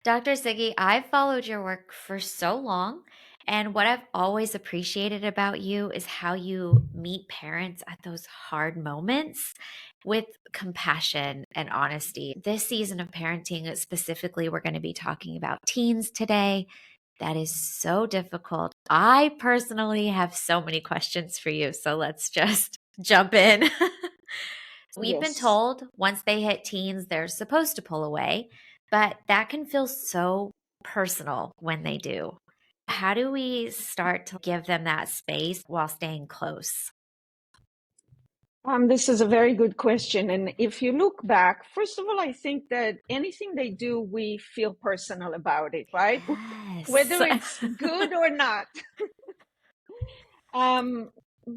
Dr. Siggy, I've followed your work for so long, and what I've always appreciated about you is how you meet parents at those hard moments with compassion and honesty. This season of parenting, specifically, we're going to be talking about teens today. That is so difficult. I personally have so many questions for you, so let's just jump in. We've been Yes. told once they hit teens, they're supposed to pull away, but that can feel so personal when they do. How do we start to give them that space while staying close? This is a very good question. And if you look back, first of all, I think that anything they do, we feel personal about it, right? Yes. Whether it's good or not. Um,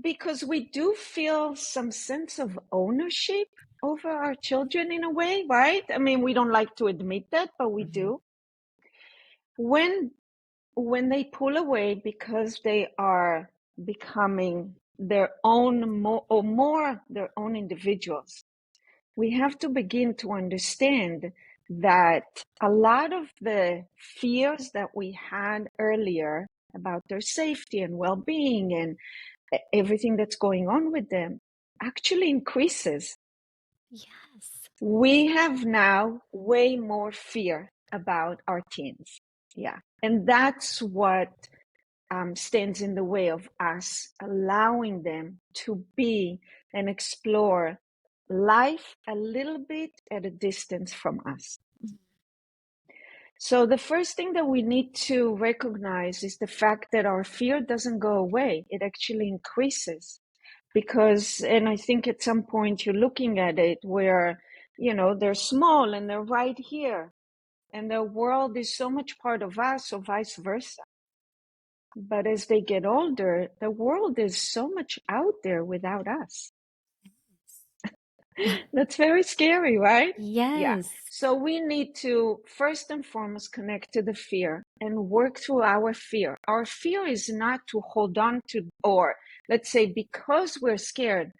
because we do feel some sense of ownership over our children in a way, right? I mean, we don't like to admit that, but we Mhm. do. When when they pull away because they are becoming their own more their own individuals, we have to begin to understand that a lot of the fears that we had earlier about their safety and well-being and everything that's going on with them actually increases. Yes. We have now way more fear about our teens. Yeah. And that's what stands in the way of us allowing them to be and explore life a little bit at a distance from us. So the first thing that we need to recognize is the fact that our fear doesn't go away. It actually increases because, and I think at some point you're looking at it where, they're small and they're right here and the world is so much part of us or vice versa. But as they get older, the world is so much out there without us. That's very scary, right? Yeah. Yes. So we need to first and foremost connect to the fear and work through our fear. Our fear is not to hold on to, or let's say, because we're scared,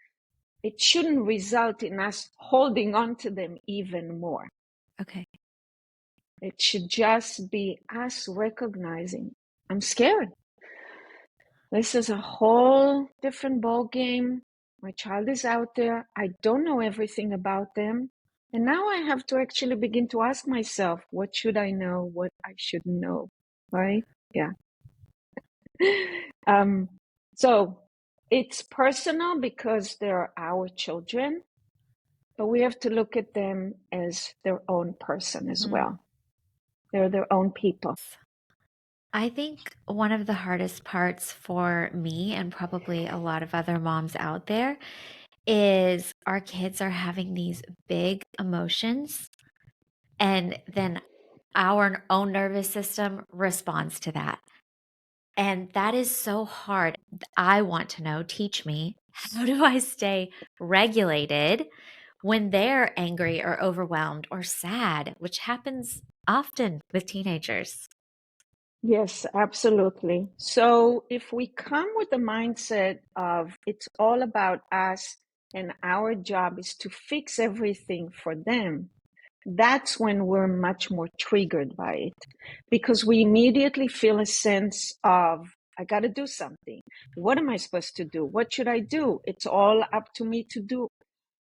it shouldn't result in us holding on to them even more. Okay. It should just be us recognizing, I'm scared. This is a whole different ball game. My child is out there. I don't know everything about them. And now I have to actually begin to ask myself, what should I know? What I shouldn't know, right? Yeah. Um, so it's personal because they're our children, but we have to look at them as their own person as Mhm. well. They're their own people. I think one of the hardest parts for me and probably a lot of other moms out there is our kids are having these big emotions, and then our own nervous system responds to that. And that is so hard. I want to know, teach me, how do I stay regulated when they're angry or overwhelmed or sad, which happens often with teenagers? Yes, absolutely. So if we come with the mindset of it's all about us and our job is to fix everything for them, that's when we're much more triggered by it because we immediately feel a sense of, I got to do something. What am I supposed to do? What should I do? It's all up to me to do.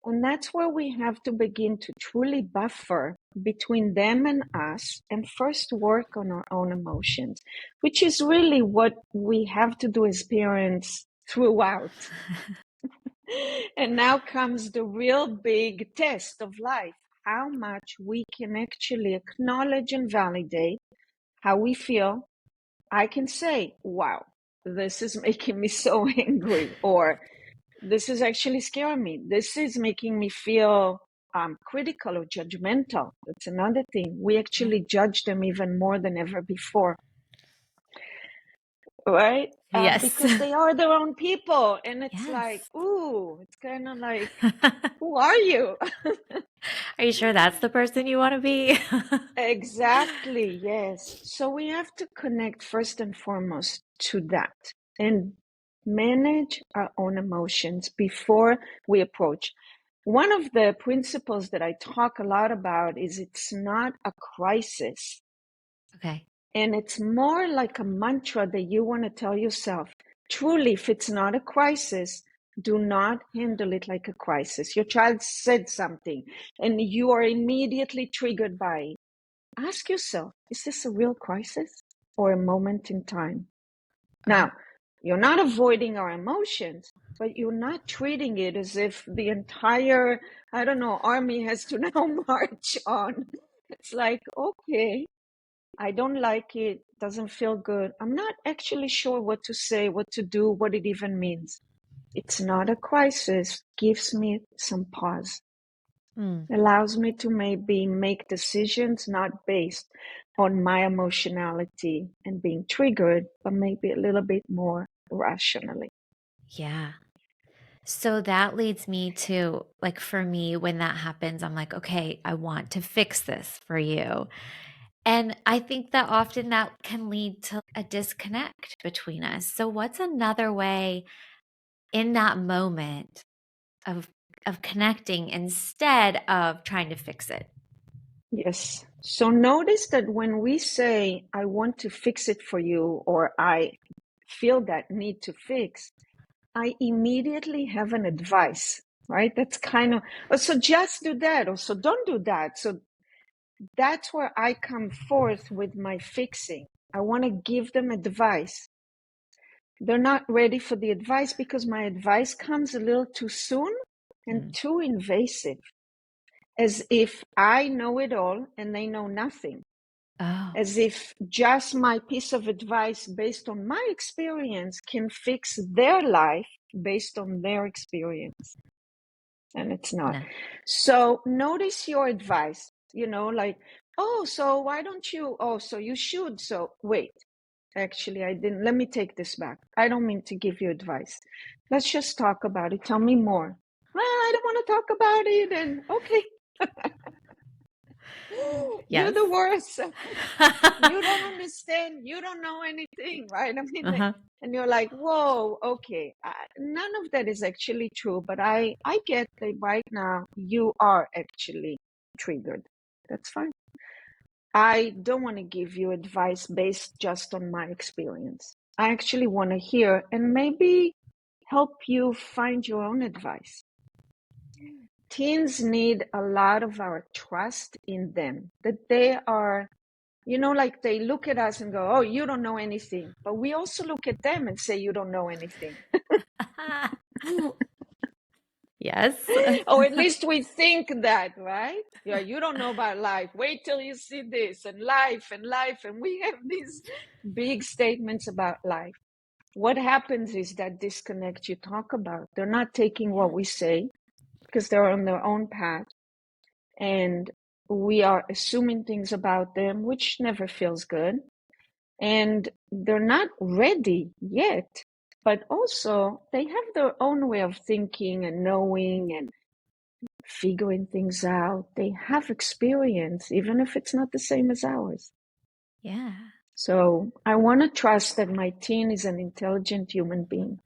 And that's where we have to begin to truly buffer between them and us and first work on our own emotions, which is really what we have to do as parents throughout. And now comes the real big test of life, how much we can actually acknowledge and validate how we feel. I can say, wow, this is making me so angry, or this is actually scaring me. This is making me feel critical or judgmental. That's another thing. We Yeah. actually judge them even more than ever before, right? Yes. Because they are their own people. And it's like, Yes. ooh, it's kind of like, who are you? Are you sure that's the person you want to be? Exactly, yes. So we have to connect first and foremost to that and manage our own emotions before we approach. One of the principles that I talk a lot about is it's not a crisis Okay. And it's more like a mantra that you want to tell yourself. Truly, if it's not a crisis, do not handle it like a crisis. Your child said something and you are immediately triggered by it. Ask yourself, is this a real crisis or a moment in time? Uh-huh. Now, you're not avoiding our emotions, but you're not treating it as if the entire, I don't know, army has to now march on. It's like, okay, I don't like it, doesn't feel good. I'm not actually sure what to say, what to do, what it even means. It's not a crisis, gives me some pause, Mm. allows me to maybe make decisions not based on my emotionality and being triggered, but maybe a little bit more rationally. Yeah. So that leads me to, like, for me, when that happens, I'm like, okay, I want to fix this for you. And I think that often that can lead to a disconnect between us. So what's another way in that moment of connecting instead of trying to fix it? Yes. So notice that when we say, I want to fix it for you, or I feel that need to fix, I immediately have an advice, right? That's kind of, oh, so just do that, or so don't do that. So that's where I come forth with my fixing. I want to give them advice. They're not ready for the advice because my advice comes a little too soon and Mm. too invasive, as if I know it all and they know nothing, Oh, as if just my piece of advice based on my experience can fix their life based on their experience. And it's not. no. So notice your advice, like, oh, so why don't you? Oh, so you should. So wait, actually, I didn't. Let me take this back. I don't mean to give you advice. Let's just talk about it. Tell me more. Well, I don't want to talk about it. And okay, you're Yes. the worst. You don't understand. You don't know anything, right? I mean, Uh-huh. and you're like, whoa, okay. None of that is actually true, but I get that right now you are actually triggered. That's fine. I don't want to give you advice based just on my experience. I actually want to hear and maybe help you find your own advice. Teens need a lot of our trust in them, that they are, like they look at us and go, oh, you don't know anything. But we also look at them and say, you don't know anything. Yes. Or at least we think that, right? Yeah, you don't know about life. Wait till you see this and life and life. And we have these big statements about life. What happens is that disconnect you talk about. They're not taking what Yeah. we say because they're on their own path. And we are assuming things about them, which never feels good. And they're not ready yet, but also they have their own way of thinking and knowing and figuring things out. They have experience, even if it's not the same as ours. Yeah. So I want to trust that my teen is an intelligent human being.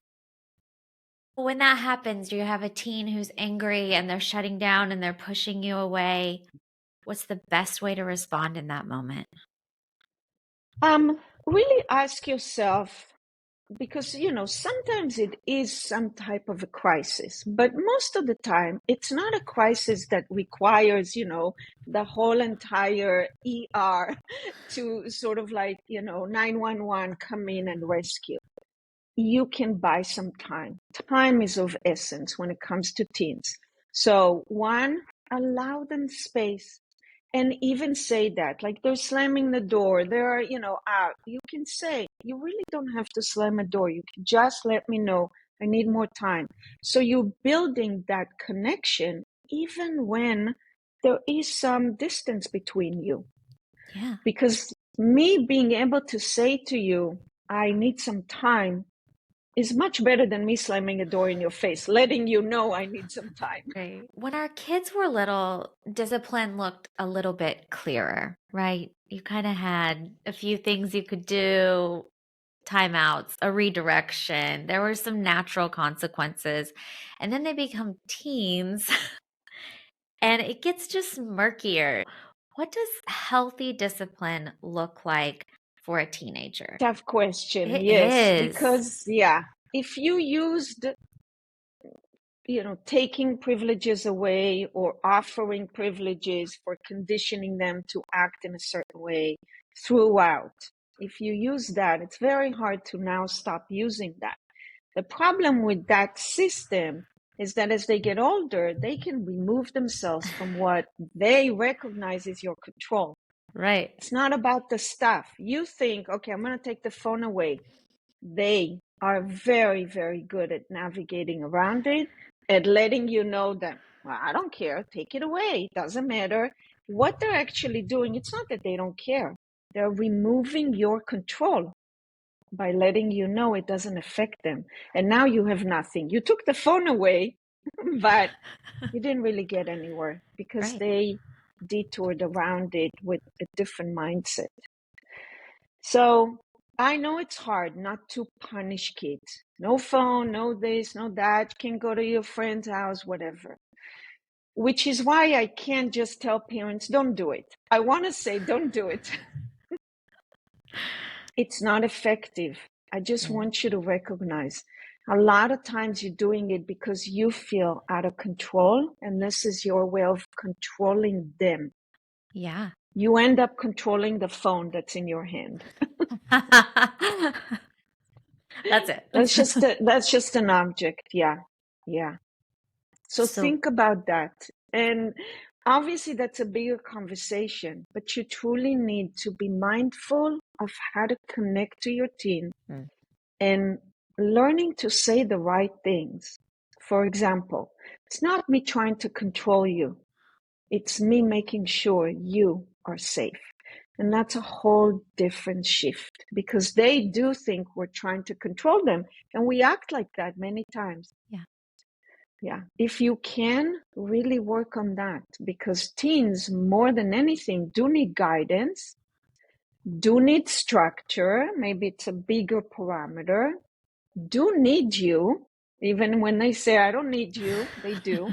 When that happens, do you have a teen who's angry and they're shutting down and they're pushing you away? What's the best way to respond in that moment? Really ask yourself, because sometimes it is some type of a crisis, but most of the time it's not a crisis that requires the whole entire ER to sort of like 911 come in and rescue. You can buy some time. Time is of essence when it comes to teens. So one, allow them space, and even say that, like they're slamming the door, they're out. You can say, you really don't have to slam a door, you can just let me know I need more time. So you're building that connection even when there is some distance between you, Yeah. because me being able to say to you I need some time is much better than me slamming a door in your face, letting you know I need some time. Right. When our kids were little, discipline looked a little bit clearer, right? You kind of had a few things you could do, timeouts, a redirection. There were some natural consequences. And then they become teens and it gets just murkier. What does healthy discipline look like for a teenager? Tough question. It Yes, is. because yeah, if you used, taking privileges away or offering privileges for conditioning them to act in a certain way throughout, if you use that, it's very hard to now stop using that. The problem with that system is that as they get older, they can remove themselves from what they recognize as your control. Right. It's not about the stuff. You think, okay, I'm going to take the phone away. They are very, very good at navigating around it, at letting you know that, well, I don't care, take it away, it doesn't matter. What they're actually doing, it's not that they don't care. They're removing your control by letting you know it doesn't affect them. And now you have nothing. You took the phone away, but you didn't really get anywhere because Right. they detoured around it with a different mindset. So I know it's hard not to punish kids. No phone, no this, no that. You can go to your friend's house, whatever. Which is why I can't just tell parents, don't do it. I want to say, don't do it. It's not effective. I just Yeah. want you to recognize a lot of times you're doing it because you feel out of control, and this is your way of controlling them. Yeah. You end up controlling the phone that's in your hand. That's it. That's just an object. Yeah. Yeah. So So, think about that. And obviously that's a bigger conversation, but you truly need to be mindful of how to connect to your teen mm, and learning to say the right things. For example, it's not me trying to control you. It's me making sure you are safe. And that's a whole different shift because they do think we're trying to control them. And we act like that many times. yeah. Yeah. If you can really work on that, because teens, more than anything, do need guidance, do need structure. Maybe it's a bigger parameter, do need you. Even when they say, I don't need you, they do.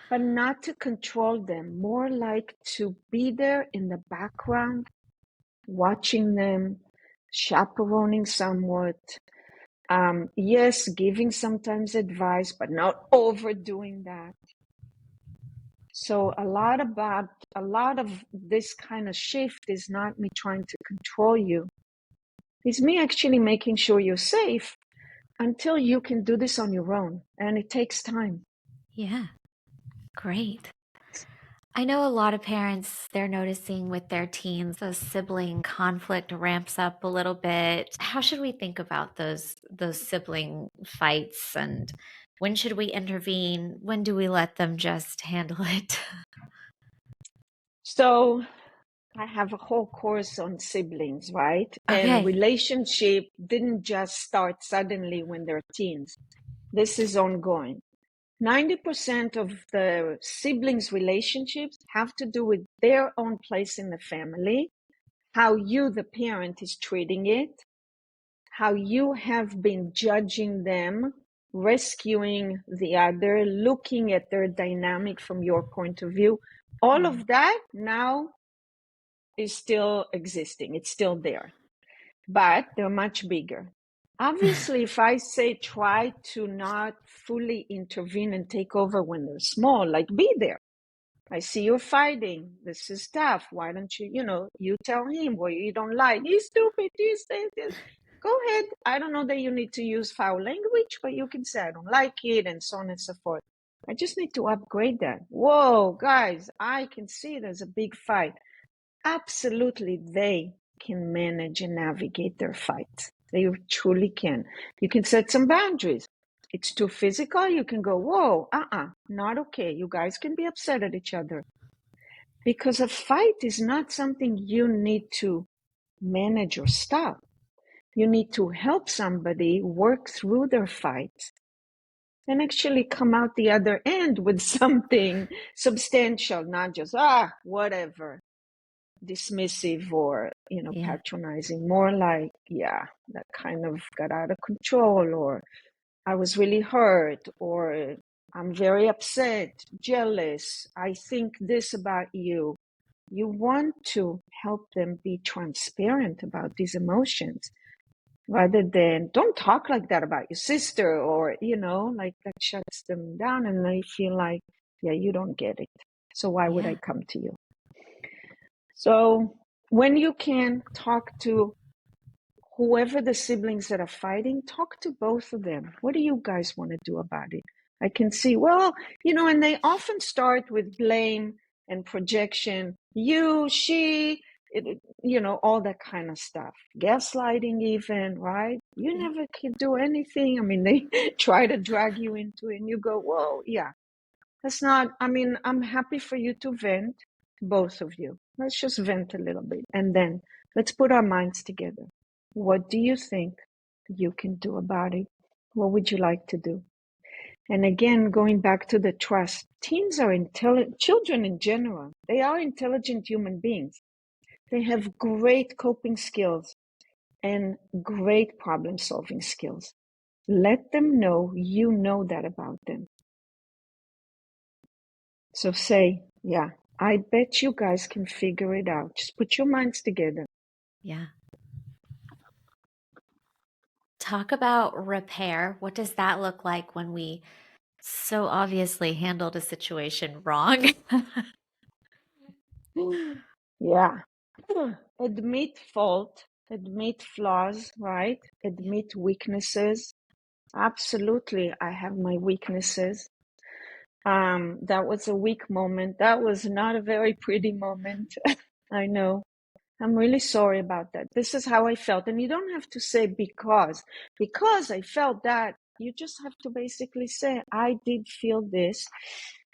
But not to control them, more like to be there in the background, watching them, chaperoning somewhat. Yes, giving sometimes advice, but not overdoing that. So a lot of this kind of shift is not me trying to control you. It's me actually making sure you're safe until you can do this on your own. And it takes time. Yeah. Great. I know a lot of parents, they're noticing with their teens, the sibling conflict ramps up a little bit. How should we think about those sibling fights, and when should we intervene? When do we let them just handle it? So I have a whole course on siblings, right? And Okay. relationship didn't just start suddenly when they're teens. This is ongoing. 90% of the siblings' relationships have to do with their own place in the family, how you, the parent, is treating it, how you have been judging them, rescuing the other, looking at their dynamic from your point of view. All Mm. of that now is still existing. It's still there, but they're much bigger. Obviously, if I say try to not fully intervene and take over when they're small, like be there. I see you're fighting. This is tough. Why don't you tell him what you don't like. He's stupid. He's this. Go ahead. I don't know that you need to use foul language, but you can say, I don't like it, and so on and so forth. I just need to upgrade that. Whoa, guys, I can see there's a big fight. Absolutely, they can manage and navigate their fights. They truly can. You can set some boundaries. It's too physical. You can go, whoa, not okay. You guys can be upset at each other. Because a fight is not something you need to manage or stop. You need to help somebody work through their fight and actually come out the other end with something substantial, not just, whatever, dismissive or, Yeah. patronizing. More like, yeah, that kind of got out of control, or I was really hurt, or I'm very upset, jealous. I think this about you. You want to help them be transparent about these emotions rather than don't talk like that about your sister, or, like that shuts them down and they feel like, yeah, you don't get it. So why would I Yeah. come to you? So when you can talk to whoever the siblings that are fighting, talk to both of them. What do you guys want to do about it? I can see, well, and they often start with blame and projection. You, she, all that kind of stuff. Gaslighting, even, right? You Yeah. never can do anything. I mean, they try to drag you into it, and you go, whoa, yeah, that's not, I mean, I'm happy for you to vent, both of you. Let's just vent a little bit. And then let's put our minds together. What do you think you can do about it? What would you like to do? And again, going back to the trust, teens are intelligent, children in general, they are intelligent human beings. They have great coping skills and great problem solving skills. Let them know you know that about them. So say, yeah, I bet you guys can figure it out. Just put your minds together. Yeah. Talk about repair. What does that look like when we so obviously handled a situation wrong? Yeah. Admit fault, admit flaws, right? Yeah. Admit weaknesses. Absolutely, I have my weaknesses. That was a weak moment. That was not a very pretty moment. I know. I'm really sorry about that. This is how I felt. And you don't have to say because I felt that. You just have to basically say, I did feel this.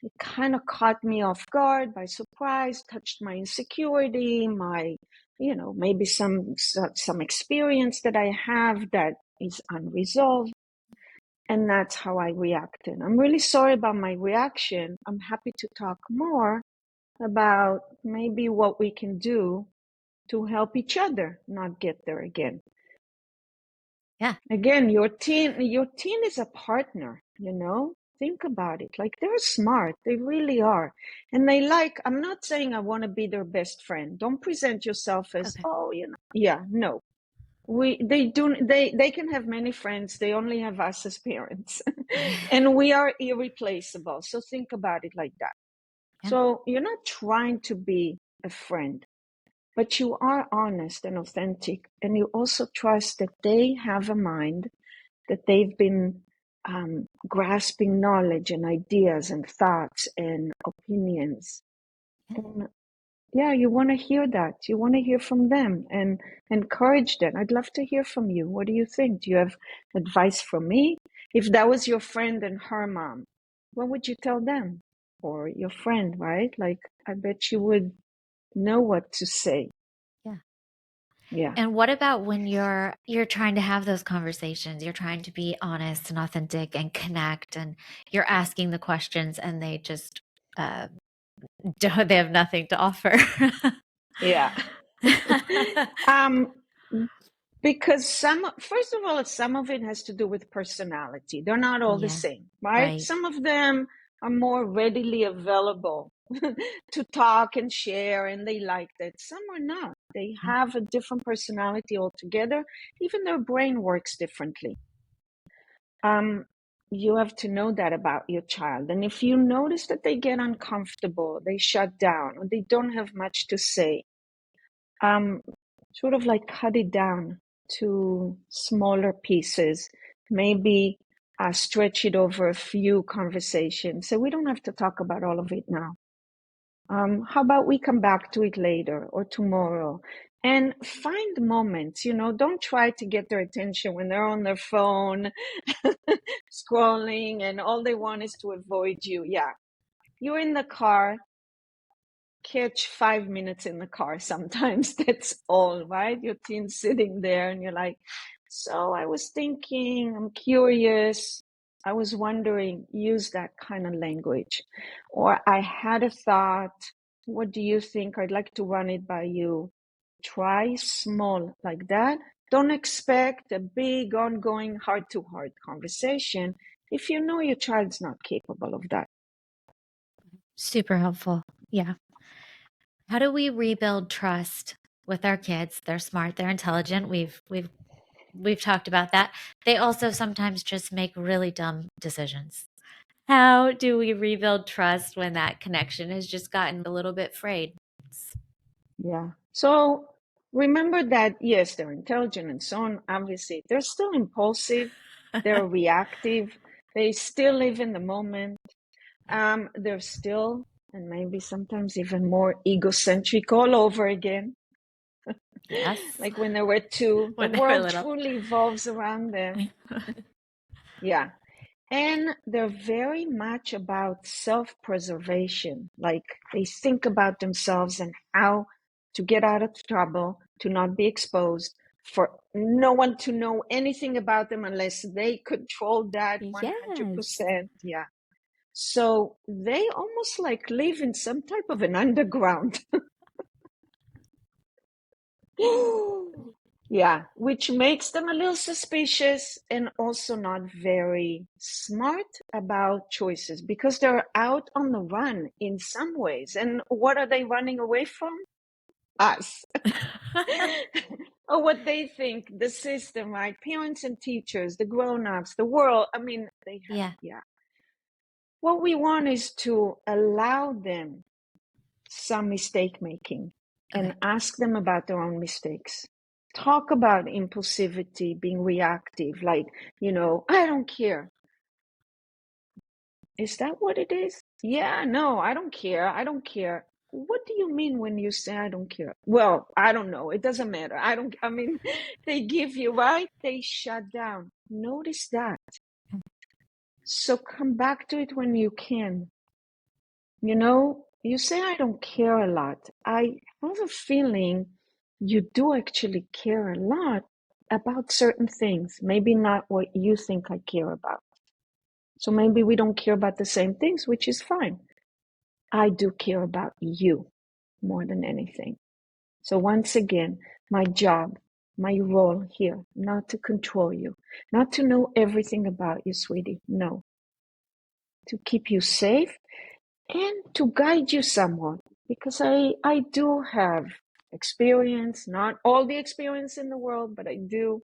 It kind of caught me off guard, by surprise, touched my insecurity, my, maybe some experience that I have that is unresolved. And that's how I reacted. I'm really sorry about my reaction. I'm happy to talk more about maybe what we can do to help each other not get there again. Yeah. Again, your teen is a partner, Think about it. Like, they're smart. They really are. And I'm not saying I want to be their best friend. Don't present yourself as, Okay. oh, yeah, no. They can have many friends. They only have us as parents. And we are irreplaceable. So think about it like that. Yeah. So you're not trying to be a friend. But you are honest and authentic, and you also trust that they have a mind, that they've been grasping knowledge and ideas and thoughts and opinions. Yeah. And yeah, you want to hear that. You want to hear from them and encourage them. I'd love to hear from you. What do you think? Do you have advice from me? If that was your friend and her mom, what would you tell them? Or your friend, right? Like, I bet you would know what to say. Yeah. Yeah. And what about when you're trying to have those conversations, you're trying to be honest and authentic and connect, and you're asking the questions and they just uh don't, they have nothing to offer. Yeah. um, because first of all, some of it has to do with personality. They're not all the Yeah, same, right? right. Some of them are more readily available to talk and share, and they like that. Some are not. They Yeah, have a different personality altogether. Even their brain works differently. Um, you have to know that about your child. And if you notice that they get uncomfortable, they shut down, or they don't have much to say, um, sort of like cut it down to smaller pieces, maybe stretch it over a few conversations. So we don't have to talk about all of it now. How about we come back to it later or tomorrow? And find moments, don't try to get their attention when they're on their phone, scrolling, and all they want is to avoid you. Yeah. You're in the car, catch 5 minutes in the car sometimes. That's all, right? Your teen's sitting there and you're like, so I was thinking, I'm curious, I was wondering. Use that kind of language. Or I had a thought, what do you think? I'd like to run it by you. Try small like that. Don't expect a big ongoing heart to heart conversation if you know your child's not capable of that. super helpful. Yeah. How do we rebuild trust with our kids? They're smart, they're intelligent. We've talked about that. They also sometimes just make really dumb decisions. How do we rebuild trust when that connection has just gotten a little bit frayed? Yeah. So remember that, yes, they're intelligent and so on. Obviously, they're still impulsive, they're reactive, they still live in the moment. They're still, and maybe sometimes even more egocentric all over again. Yes, Like when they were two, the when they were world little. truly evolves around them. Yeah. And they're very much about self-preservation. Like they think about themselves and how to get out of trouble, to not be exposed, for no one to know anything about them unless they control that Yes. 100%. Yeah. So they almost like live in some type of an underground. Yeah, which makes them a little suspicious and also not very smart about choices because they're out on the run in some ways. And what are they running away from? Us. Or what they think, the system, right? Parents and teachers, the grown-ups, the world. I mean, they have, Yeah. yeah. What we want is to allow them some mistake making and Okay. ask them about their own mistakes. Talk about impulsivity, being reactive, like, I don't care. Is that what it is? Yeah, no, I don't care. I don't care. What do you mean when you say I don't care? Well, I don't know. It doesn't matter. I mean, they give you, right? They shut down. Notice that. So come back to it when you can. You say I don't care a lot. I have a feeling you do actually care a lot about certain things, maybe not what you think I care about. So maybe we don't care about the same things, which is fine. I do care about you more than anything. So once again, my job, my role here, not to control you, not to know everything about you, sweetie. No, to keep you safe and to guide you somewhat because I do have experience, not all the experience in the world, but I do.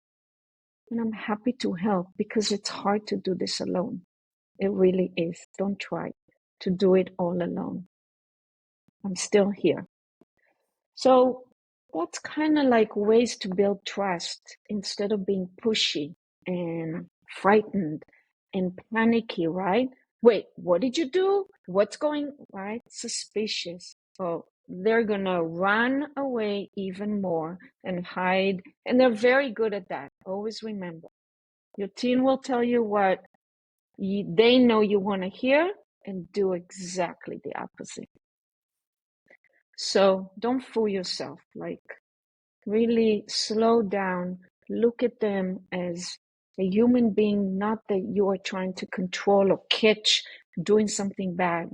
And I'm happy to help because it's hard to do this alone. It really is. Don't try to do it all alone. I'm still here. So that's kind of like ways to build trust instead of being pushy and frightened and panicky, right? Wait, what did you do? What's going, right? Suspicious. Oh, they're gonna run away even more and hide. And they're very good at that. Always remember, your teen will tell you what they know you want to hear and do exactly the opposite. So don't fool yourself. Like, really slow down, look at them as a human being, not that you are trying to control or catch doing something bad,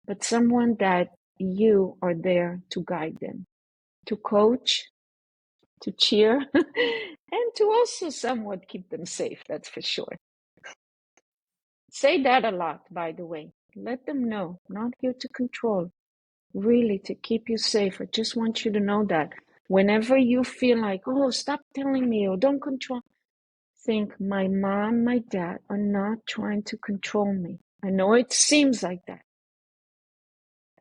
but someone that you are there to guide them, to coach, to cheer, and to also somewhat keep them safe, that's for sure. Say that a lot, by the way. Let them know, not here to control, really to keep you safe. I just want you to know that whenever you feel like, oh, stop telling me or don't control, think my mom, my dad are not trying to control me. I know it seems like that.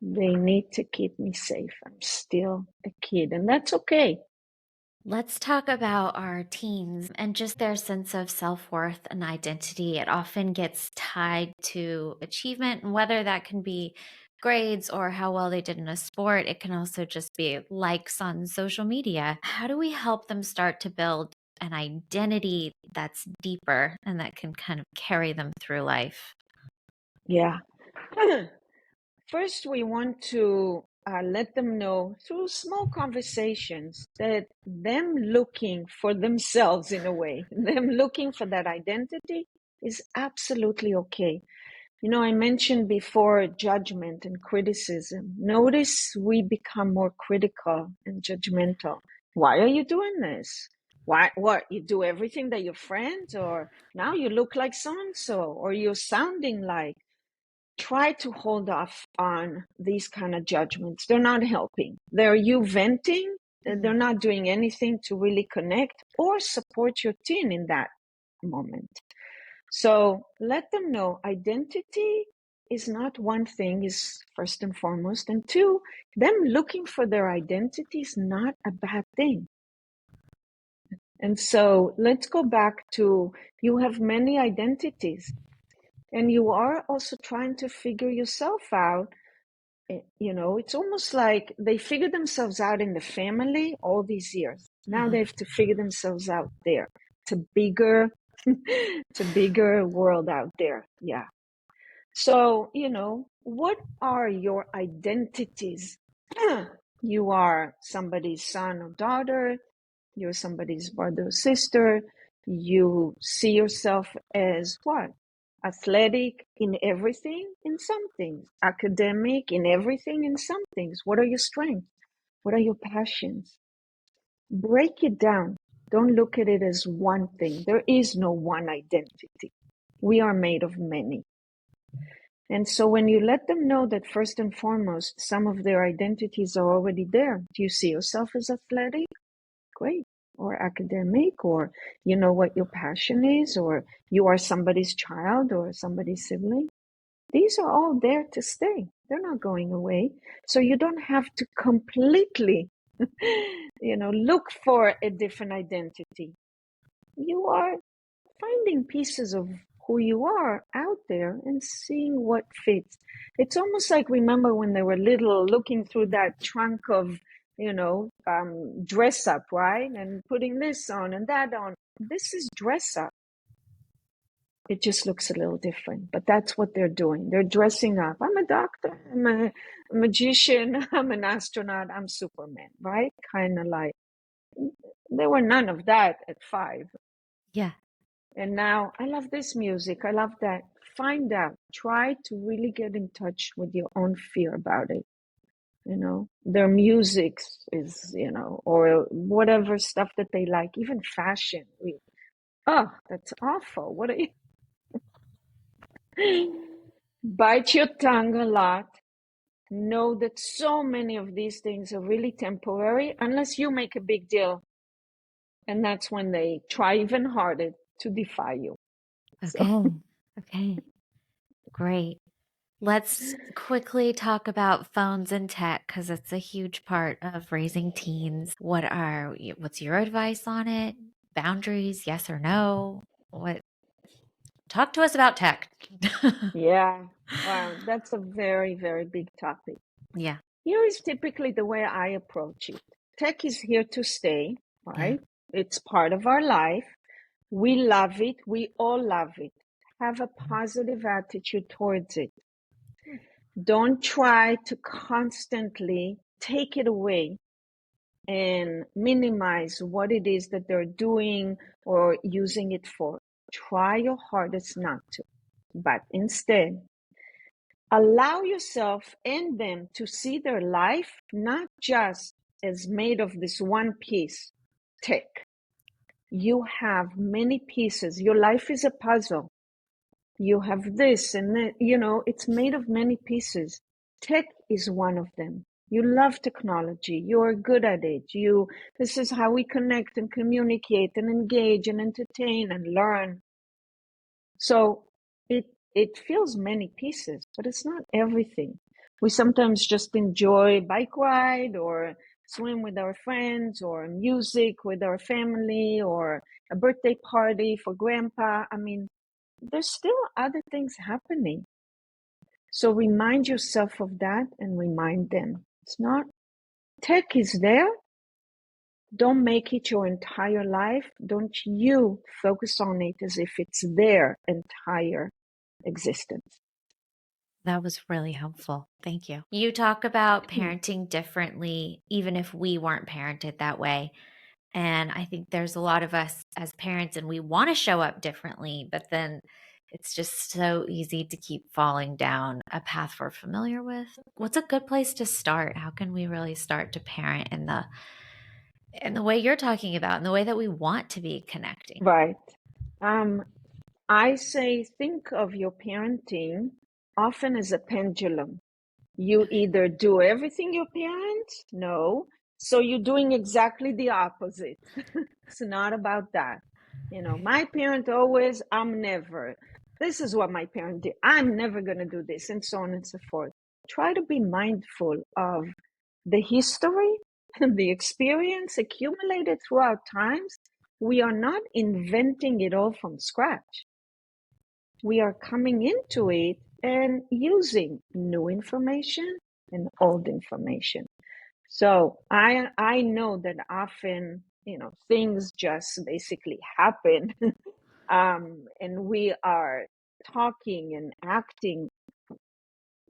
They need to keep me safe. I'm still a kid, and that's okay. Let's talk about our teens and just their sense of self worth and identity. It often gets tied to achievement, and whether that can be grades or how well they did in a sport, it can also just be likes on social media. How do we help them start to build an identity that's deeper and that can kind of carry them through life? Yeah. First, we want to let them know through small conversations that them looking for themselves in a way, them looking for that identity is absolutely okay. I mentioned before judgment and criticism. Notice we become more critical and judgmental. Why are you doing this? Why, what, you do everything that your friends, or now you look like so and so, or you're sounding like. try to hold off on these kind of judgments. They're not helping. They're you venting. They're Mhm. not doing anything to really connect or support your teen in that moment. So let them know identity is not one thing, is first and foremost. And two, them looking for their identity is not a bad thing. And so let's go back to you have many identities and you are also trying to figure yourself out. It's almost like they figured themselves out in the family all these years. Now Uh-huh. they have to figure themselves out there. It's a bigger, it's a bigger world out there. Yeah. So, what are your identities? You are somebody's son or daughter, you're somebody's brother or sister, you see yourself as what? Athletic in everything, in some things, academic in everything, in some things. What are your strengths? What are your passions? Break it down. Don't look at it as one thing. There is no one identity. We are made of many. And so when you let them know that first and foremost, some of their identities are already there. Do you see yourself as athletic? Great. Or academic, or you know what your passion is, or you are somebody's child or somebody's sibling. These are all there to stay. They're not going away. So you don't have to completely, look for a different identity. You are finding pieces of who you are out there and seeing what fits. It's almost like remember when they were little, looking through that trunk of, dress up, right? And putting this on and that on. This is dress up. It just looks a little different, but that's what they're doing. They're dressing up. I'm a doctor, I'm a magician, I'm an astronaut, I'm Superman, right? Kind of like, there were none of that at 5. Yeah. And now I love this music. I love that. Find out. Try to really get in touch with your own fear about it. Their music is, or whatever stuff that they like, even fashion. Oh, that's awful. What are you? Bite your tongue a lot. Know that so many of these things are really temporary unless you make a big deal. And that's when they try even harder to defy you. So, Okay. Okay. Great. Let's quickly talk about phones and tech because it's a huge part of raising teens. What's your advice on it? Boundaries, yes or no? What Talk to us about tech. yeah, wow, that's a very, very big topic. Yeah. Here is typically the way I approach it. Tech is here to stay, Yeah. right? It's part of our life. We love it. We all love it. Have a positive attitude towards it. Don't try to constantly take it away and minimize what it is that they're doing or using it for. Try your hardest not to, but instead, allow yourself and them to see their life not just as made of this one piece, tech. You have many pieces. Your life is a puzzle. You have this and that, it's made of many pieces. Tech is one of them. You love technology. You're good at it. This is how we connect and communicate and engage and entertain and learn. So it feels many pieces, but it's not everything. We sometimes just enjoy bike ride or swim with our friends or music with our family or a birthday party for grandpa. I mean, there's still other things happening. So remind yourself of that and remind them. It's not tech is there. Don't make it your entire life. Don't you focus on it as if it's their entire existence. That was really helpful. Thank you. You talk about Hmm. parenting differently, even if we weren't parented that way. And I think there's a lot of us as parents, and we want to show up differently, but then it's just so easy to keep falling down a path we're familiar with. What's a good place to start? How can we really start to parent in the way you're talking about, in the way that we want to be connecting? Right. I say think of your parenting often is a pendulum. You either do everything your parents know, so you're doing exactly the opposite. It's not about that. My parent always, I'm never. This is what my parent did. I'm never going to do this, and so on and so forth. Try to be mindful of the history and the experience accumulated throughout times. We are not inventing it all from scratch. We are coming into it and using new information and old information. So I know that often, things just basically happen, and we are talking and acting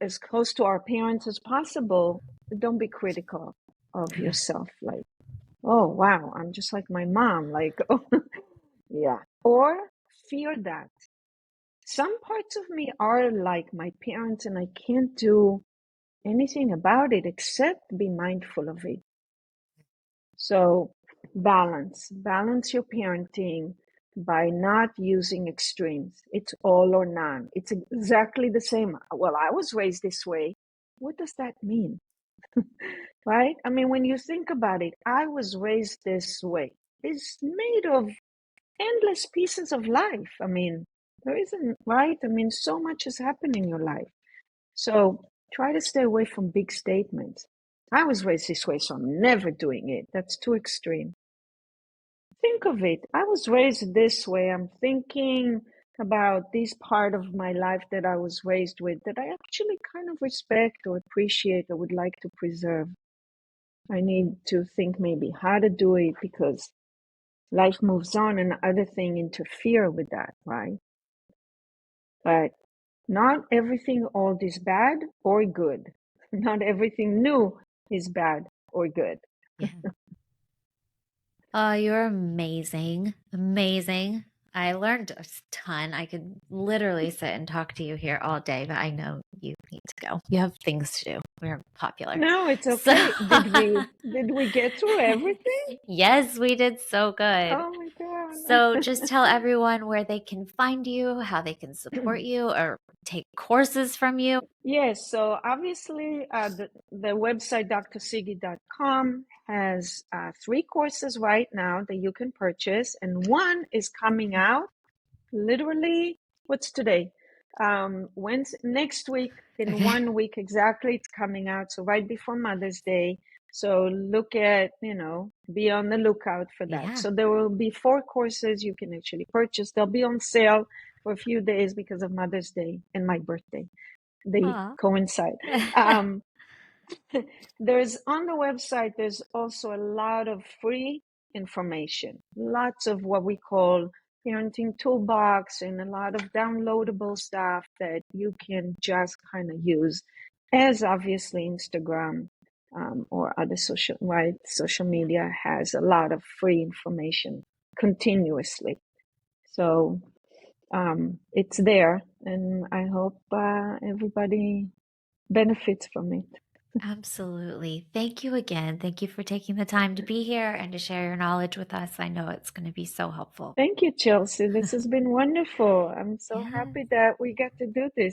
as close to our parents as possible. Don't be critical of Yeah. yourself, like, oh wow, I'm just like my mom, like, oh, yeah, or fear that some parts of me are like my parents and I can't do anything about it except be mindful of it. So balance your parenting by not using extremes. It's all or none. It's exactly the same. Well, I was raised this way. What does that mean? Right? I mean, when you think about it, I was raised this way. It's made of endless pieces of life. I mean, there isn't, right? I mean, so much has happened in your life. So try to stay away from big statements. I was raised this way, so I'm never doing it. That's too extreme. Think of it. I was raised this way. I'm thinking about this part of my life that I was raised with that I actually kind of respect or appreciate or would like to preserve. I need to think maybe how to do it because life moves on and other things interfere with that, right? But not everything old is bad or good. Not everything new is bad or good. Yeah. Oh, you're amazing. Amazing. I learned a ton. I could literally sit and talk to you here all day, but I know you need to go. You have things to do. We're popular. No, it's So, okay. Did we get through everything? yes, we did so good. Oh my So, God. just tell everyone where they can find you, how they can support you, or take courses from you. Yes, so obviously the website drsiggy.com has 3 courses right now that you can purchase, and one is coming out literally, what's today? When's next week, in Okay. 1 week exactly, it's coming out. So right before Mother's Day. So look at, be on the lookout for that. Yeah. So there will be 4 courses you can actually purchase. They'll be on sale for a few days because of Mother's Day and my birthday. They Aw. coincide. Um, there's on the website, there's also a lot of free information, lots of what we call parenting toolbox and a lot of downloadable stuff that you can just kind of use as obviously Instagram or other social media has a lot of free information continuously. So it's there and I hope everybody benefits from it. Absolutely. Thank you again. Thank you for taking the time to be here and to share your knowledge with us. I know it's going to be so helpful. Thank you, Chelsea. This has been wonderful. I'm so Yeah. happy that we got to do this.